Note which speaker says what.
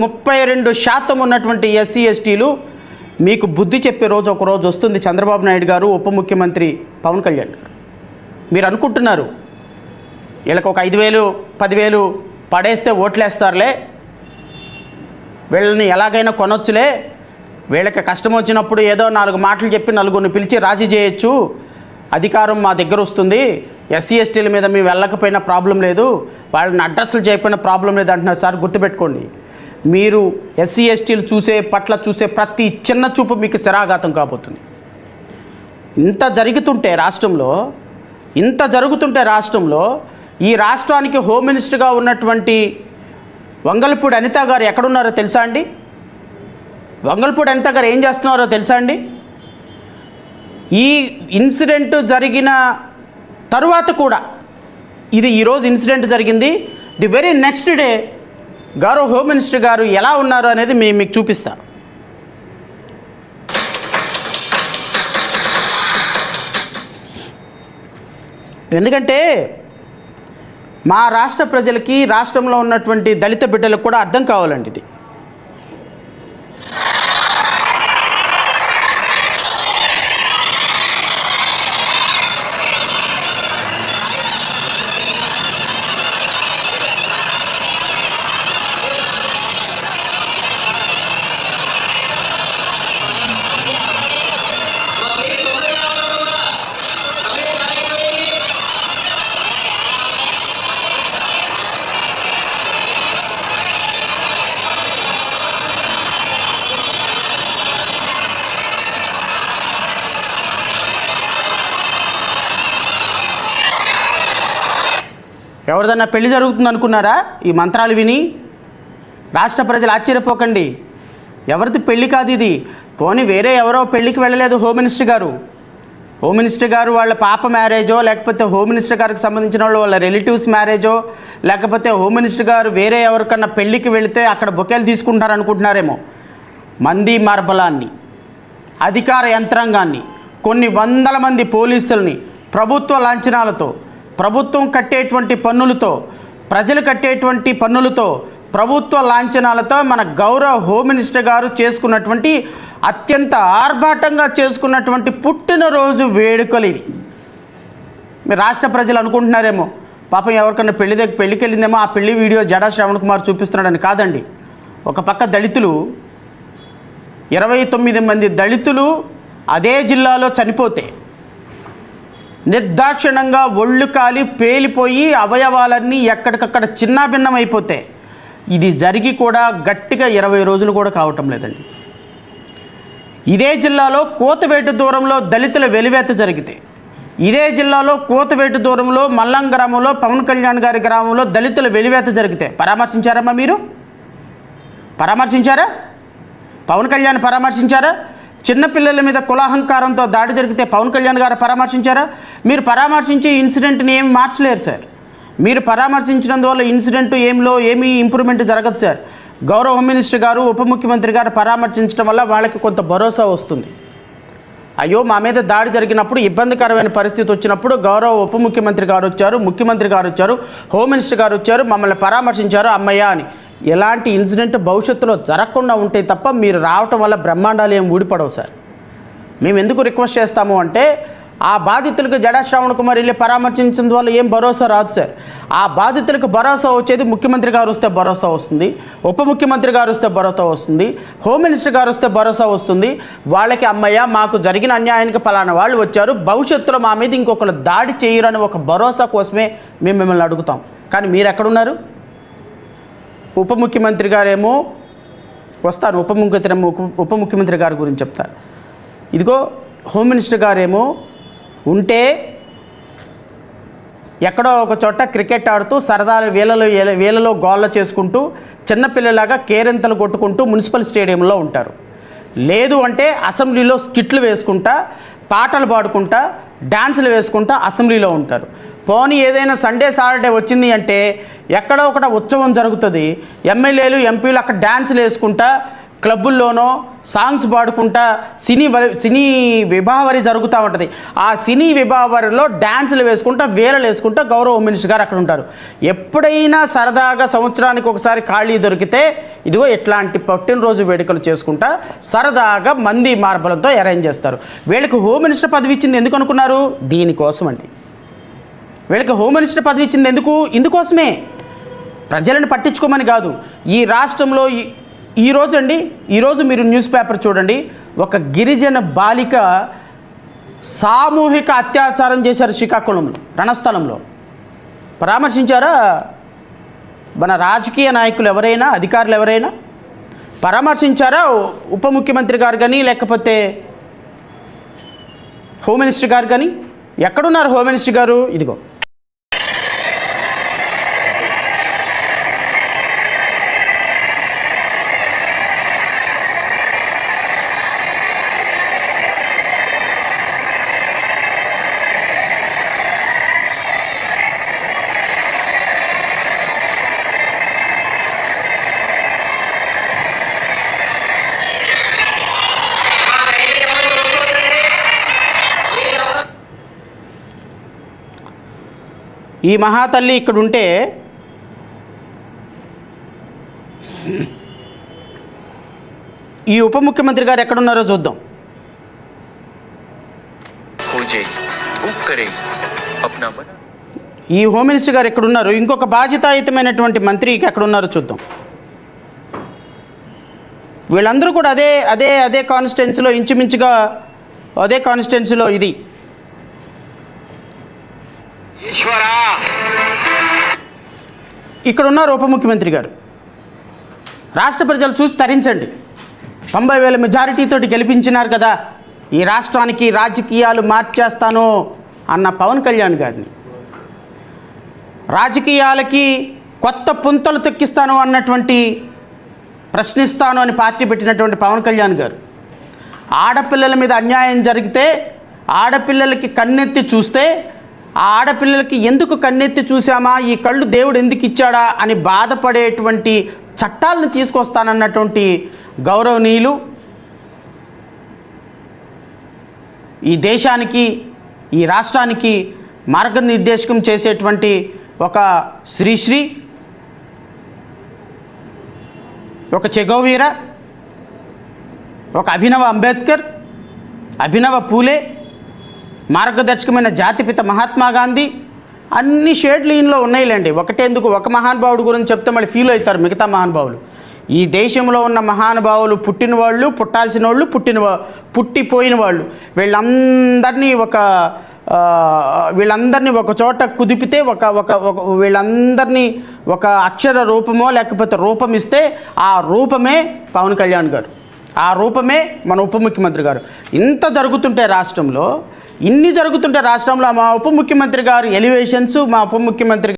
Speaker 1: 32% ఉన్నటువంటి ఎస్సీ ఎస్టీలు మీకు బుద్ధి చెప్పే రోజు ఒక రోజు వస్తుంది. చంద్రబాబు నాయుడు గారు, ఉప ముఖ్యమంత్రి పవన్ కళ్యాణ్ గారు. మీరు అనుకుంటున్నారు వీళ్ళకి ఒక 5,000 10,000 పడేస్తే ఓట్లేస్తారులే, వీళ్ళని ఎలాగైనా కొనొచ్చులే, వీళ్ళకి కష్టం వచ్చినప్పుడు ఏదో 4 మాటలు చెప్పి నలుగురిని పిలిచి రాజీ చేయొచ్చు, అధికారం మా దగ్గర వస్తుంది, ఎస్సీ ఎస్టీల మీద మేము వెళ్ళకపోయినా ప్రాబ్లం లేదు, వాళ్ళని అడ్రస్లు చేయకపోయినా ప్రాబ్లం లేదు అంటున్నారు. సార్ గుర్తుపెట్టుకోండి, మీరు ఎస్సీ ఎస్టీలు చూసే ప్రతి చిన్న చూపు మీకు శరాఘాతం కాబోతుంది. ఇంత జరుగుతుంటే రాష్ట్రంలో ఈ రాష్ట్రానికి హోమ్ మినిస్టర్గా ఉన్నటువంటి వంగలపూడి అనిత గారు ఎక్కడున్నారో తెలుసా అండి? వంగలపూడి అనిత గారు ఏం చేస్తున్నారో తెలుసా అండి? ఈ ఇన్సిడెంట్ జరిగిన తరువాత కూడా, ఇది ఈరోజు ఇన్సిడెంట్ జరిగింది, ది వెరీ నెక్స్ట్ డే గారు హోమ్ మినిస్టర్ గారు ఎలా ఉన్నారు అనేది మీకు చూపిస్తాను. ఎందుకంటే మా రాష్ట్ర ప్రజలకి, రాష్ట్రంలో ఉన్నటువంటి దళిత బిడ్డలకు కూడా అర్థం కావాలండి ఇది. ఎవరిదన్నా పెళ్లి జరుగుతుంది అనుకున్నారా? ఈ మంత్రాలు విని రాష్ట్ర ప్రజలు ఆశ్చర్యపోకండి. ఎవరిది పెళ్లి కాదు ఇది. పోనీ వేరే ఎవరో పెళ్లికి వెళ్ళలేదు హోమ్ మినిస్టర్ గారు వాళ్ళ పాప మ్యారేజో, లేకపోతే హోమ్ మినిస్టర్ గారికి సంబంధించిన వాళ్ళ రిలేటివ్స్ మ్యారేజో, లేకపోతే హోమ్ మినిస్టర్ గారు వేరే ఎవరికన్నా పెళ్లికి వెళితే అక్కడ బొకేలు తీసుకుంటారు అనుకుంటున్నారేమో. మంది మార్బలాన్ని, అధికార యంత్రాంగాన్ని, కొన్ని వందల మంది పోలీసుల్ని, ప్రభుత్వ లాంఛనాలతో, ప్రభుత్వం కట్టేటువంటి పన్నులతో, ప్రజలు కట్టేటువంటి పన్నులతో, ప్రభుత్వ లాంఛనాలతో మన గౌరవ హోమ్ మినిస్టర్ గారు చేసుకున్నటువంటి, అత్యంత ఆర్భాటంగా చేసుకున్నటువంటి పుట్టినరోజు వేడుకలు ఇవి. మీరు రాష్ట్ర ప్రజలు అనుకుంటున్నారేమో పాపం ఎవరికన్నా పెళ్ళికి వెళ్ళిందేమో, ఆ పెళ్లి వీడియో జడా శ్రవణ్ కుమార్ చూపిస్తున్నాడని. కాదండి. ఒక పక్క దళితులు, 29 మంది దళితులు అదే జిల్లాలో చనిపోతే, నిర్దాక్షిణంగా ఒళ్ళు కాలి పేలిపోయి అవయవాలన్నీ ఎక్కడికక్కడ చిన్నాభిన్నమైపోతే, ఇది జరిగి కూడా గట్టిగా 20 రోజులు కూడా కావటం లేదండి. ఇదే జిల్లాలో కోతవేటు దూరంలో దళితుల వెలివేత జరిగితే, ఇదే జిల్లాలో కోతవేటు దూరంలో మల్లం గ్రామంలో, పవన్ కళ్యాణ్ గారి గ్రామంలో దళితుల వెలివేత జరిగితే పరామర్శించారమ్మా? మీరు పరామర్శించారా? పవన్ కళ్యాణ్ పరామర్శించారా? చిన్నపిల్లల మీద కులాహంకారంతో దాడి జరిగితే పవన్ కళ్యాణ్ గారు పరామర్శించారా? మీరు పరామర్శించి ఇన్సిడెంట్ని ఏమి మార్చలేరు సార్. మీరు పరామర్శించినందువల్ల ఇన్సిడెంట్ ఏమీ ఇంప్రూవ్మెంట్ జరగదు సార్. గౌరవ హోమ్ మినిస్టర్ గారు, ఉప ముఖ్యమంత్రి గారు పరామర్శించడం వల్ల వాళ్ళకి కొంత భరోసా వస్తుంది. అయ్యో మా మీద దాడి జరిగినప్పుడు, ఇబ్బందికరమైన పరిస్థితి వచ్చినప్పుడు గౌరవ ఉప ముఖ్యమంత్రి గారు వచ్చారు, ముఖ్యమంత్రి గారు వచ్చారు, హోమ్ మినిస్టర్ గారు వచ్చారు, మమ్మల్ని పరామర్శించారు, అమ్మయ్య అని. ఎలాంటి ఇన్సిడెంట్ భవిష్యత్తులో జరగకుండా ఉంటే తప్ప మీరు రావటం వల్ల బ్రహ్మాండాలు ఏం ఊడిపడవు సార్. మేము ఎందుకు రిక్వెస్ట్ చేస్తాము అంటే, ఆ బాధితులకు జడా శ్రవణ్ కుమార్ వెళ్ళి పరామర్శించడం వల్ల ఏం భరోసా రాదు సార్. ఆ బాధితులకు భరోసా వచ్చేది ముఖ్యమంత్రి గారు వస్తే భరోసా వస్తుంది, ఉప ముఖ్యమంత్రి గారు వస్తే భరోసా వస్తుంది, హోమ్ మినిస్టర్ గారు వస్తే భరోసా వస్తుంది. వాళ్ళకి అమ్మయ్య మాకు జరిగిన అన్యాయానికి పలానా వాళ్ళు వచ్చారు, భవిష్యత్తులో మా మీద ఇంకొకరు దాడి చేయరని ఒక భరోసా కోసమే మేము మిమ్మల్ని అడుగుతాం. కానీ మీరు ఎక్కడున్నారు? ఉప ముఖ్యమంత్రి గారేమో వస్తాను, ఉప ముఖ్యమంత్రి గారి గురించి చెప్తారు. ఇదిగో హోమ్ మినిస్టర్ గారేమో ఉంటే ఎక్కడో ఒక చోట క్రికెట్ ఆడుతూ సరదా వేలలో గోళ్ళ చేసుకుంటూ చిన్నపిల్లలాగా కేరింతలు కొట్టుకుంటూ మున్సిపల్ స్టేడియంలో ఉంటారు. లేదు అంటే అసెంబ్లీలో స్కిట్లు వేసుకుంటా, పాటలు పాడుకుంటా, డ్యాన్సులు వేసుకుంటా అసెంబ్లీలో ఉంటారు. పోనీ ఏదైనా సండే సాటర్డే వచ్చింది అంటే ఎక్కడో ఒకట ఉత్సవం జరుగుతుంది, ఎమ్మెల్యేలు ఎంపీలు అక్కడ డ్యాన్సులు వేసుకుంటా, క్లబ్బుల్లోనో సాంగ్స్ పాడుకుంటా సినీ విభావరి జరుగుతూ ఉంటుంది. ఆ సినీ విభావరిలో డ్యాన్సులు వేసుకుంటా వేలలు వేసుకుంటా గౌరవ హోమ్ మినిస్టర్ గారు అక్కడ ఉంటారు. ఎప్పుడైనా సరదాగా సంవత్సరానికి ఒకసారి ఖాళీ దొరికితే ఇదిగో ఇట్లాంటి పుట్టినరోజు వేడుకలు చేసుకుంటా సరదాగా మంది మార్బలంతో అరేంజ్ చేస్తారు. వీళ్ళకి హోమ్ మినిస్టర్ పదవి ఇచ్చింది ఎందుకు అనుకున్నారు? దీనికోసం అండి. వీళ్ళకి హోమ్ మినిస్టర్ పదవి ఇచ్చింది ఎందుకు? ఇందుకోసమే, ప్రజలను పట్టించుకోమని కాదు. ఈ రాష్ట్రంలో ఈరోజు మీరు న్యూస్ పేపర్ చూడండి, ఒక గిరిజన బాలిక సామూహిక అత్యాచారం చేశారు శ్రీకాకుళంలో రణస్థలంలో. పరామర్శించారా మన రాజకీయ నాయకులు ఎవరైనా, అధికారులు ఎవరైనా పరామర్శించారా? ఉప ముఖ్యమంత్రి గారు కానీ లేకపోతే హోమ్ మినిస్టర్ గారు కానీ ఎక్కడున్నారు హోమ్ మినిస్టర్ గారు? ఇదిగో ఈ మహాతల్లి ఇక్కడ ఉంటే ఈ ఉప ముఖ్యమంత్రి గారు ఎక్కడున్నారో చూద్దాం. ఈ హోమ్ మినిస్టర్ గారు ఎక్కడున్నారు? ఇంకొక బాధ్యతాయుతమైనటువంటి మంత్రి ఎక్కడున్నారో చూద్దాం. వీళ్ళందరూ కూడా అదే కాన్స్టిట్యున్సీలో, ఇంచుమించుగా అదే కాన్స్టిట్యున్సీలో ఇది. ఇక్కడ ఉన్నారు ఉప ముఖ్యమంత్రి గారు. రాష్ట్ర ప్రజలు చూసి తరించండి. 90,000 మెజారిటీతో గెలిపించినారు కదా, ఈ రాష్ట్రానికి రాజకీయాలు మార్చేస్తాను అన్న పవన్ కళ్యాణ్ గారిని, రాజకీయాలకి కొత్త పుంతలు తొక్కిస్తాను అన్నటువంటి, ప్రశ్నిస్తాను అని పార్టీ పెట్టినటువంటి పవన్ కళ్యాణ్ గారు, ఆడపిల్లల మీద అన్యాయం జరిగితే ఆడపిల్లలకి కన్నెత్తి చూస్తే ఆ ఆడపిల్లలకి ఎందుకు కన్నెత్తి చూసామా, ఈ కళ్ళు దేవుడు ఎందుకు ఇచ్చాడా అని బాధపడేటువంటి చట్టాలను తీసుకొస్తానన్నటువంటి గౌరవనీయులు, ఈ దేశానికి ఈ రాష్ట్రానికి మార్గనిర్దేశకం చేసేటువంటి ఒక శ్రీశ్రీ, ఒక చెగోవీర, ఒక అభినవ అంబేద్కర్, అభినవ పూలే, మార్గదర్శకమైన జాతిపిత మహాత్మా గాంధీ, అన్ని షేడ్లు ఈయనలో ఉన్నాయిలేండి. ఒకటేందుకు ఒక మహానుభావుడు గురించి చెప్తే మళ్ళీ ఫీల్ అవుతారు మిగతా మహానుభావులు. ఈ దేశంలో ఉన్న మహానుభావులు పుట్టిన వాళ్ళు, పుట్టాల్సిన వాళ్ళు, పుట్టిపోయిన వాళ్ళు, వీళ్ళందరినీ ఒక చోట కుదిపితే వీళ్ళందరినీ ఒక అక్షర రూపమో లేకపోతే రూపం ఇస్తే ఆ రూపమే పవన్ కళ్యాణ్ గారు, ఆ రూపమే మన ఉప ముఖ్యమంత్రి గారు. ఇంత జరుగుతుంటే రాష్ట్రంలో, ఇన్ని జరుగుతుంటే రాష్ట్రంలో మా ఉప ముఖ్యమంత్రి గారు ఎలివేషన్స్, మా ఉప ముఖ్యమంత్రి